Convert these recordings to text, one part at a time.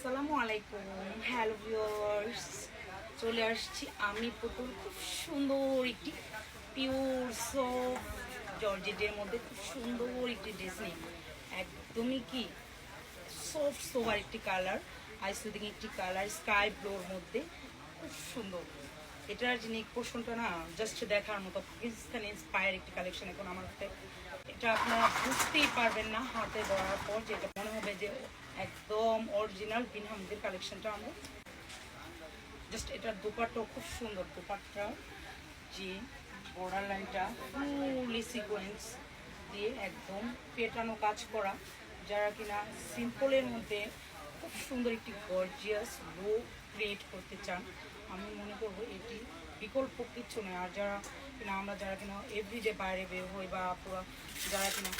আসসালামু আলাইকুম, hello viewers. চলে আসছি আমি পুতুল, খুব সুন্দর একটি পিওর সফট জর্জেটের মধ্যে খুব সুন্দর একটি ড্রেস নিয়ে একদমই কি সফট সোবার একটি কালার, আইসুদিং একটি কালার স্কাই ব্লুর মধ্যে খুব সুন্দর। এটার যে নেক পোর্শনটা না জাস্ট দেখার মতো, পাকিস্তানি ইন্সপায়ার একটি কালেকশন। এখন আমার হাতে এটা আপনারা বুঝতেই পারবেন না হাতে ধরার পর, যেটা মনে হবে যে একদম অরিজিনাল বিন হামদের কালেকশনটা। আমরা জাস্ট এটার দুপাট্টাও খুব সুন্দর, দুপাট্টা যে বর্ডার লাইনটা ফুলি সিকোয়েন্স দিয়ে একদম পেটানো কাজ করা। যারা কিনা সিম্পলের মধ্যে খুব সুন্দর একটি গর্জিয়াস লুক ক্রিয়েট করতে চান, আমি মনে করবো এটি বিকল্প কিচ্ছু নেই। আর যারা কিনা এভরিডে বাইরে বের হই, বা পুরো যারা কিনা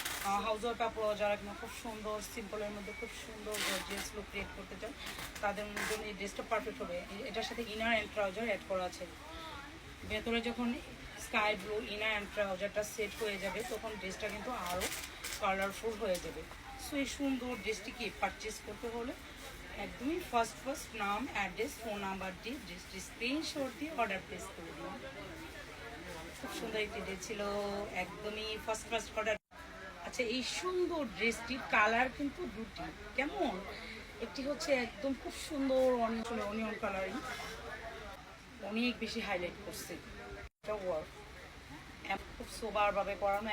হাউস ওয়াইফ আপুরা যারা কিনা খুব সুন্দর সিম্পলের মধ্যে খুব সুন্দর গর্জিয়াস লুক ক্রিয়েট করতে চান, তাদের জন্য এই ড্রেসটা পারফেক্ট হবে। এটার সাথে ইনার অ্যান্ড ট্রাউজার অ্যাড করা আছে। ভেতরে যখন স্কাই ব্লু ইনার অ্যান্ড ট্রাউজারটা সেট হয়ে যাবে, তখন ড্রেসটা কিন্তু আরও কালারফুল হয়ে যাবে। সো এই সুন্দর ড্রেসটিকে পারচেস করতে হলে একদমই ফার্স্ট নাম, অ্যাড্রেস, ফোন নাম্বার দিয়ে ড্রেসটি স্ক্রিনশট দিয়ে অর্ডার প্লেস করে দিন। খুব সুন্দর একটি ড্রেস ছিল, একদমই ফার্স্ট অর্ডার। আচ্ছা, এই সুন্দর ড্রেসটির কালার কিন্তু দুটি। কেমন? একটি হচ্ছে একদম খুব সুন্দর অনিয়ন কালারিং, অনেক বেশি হাইলাইট করছে। এটা ওয়ার্ক খুব সোবার ভাবে করানো।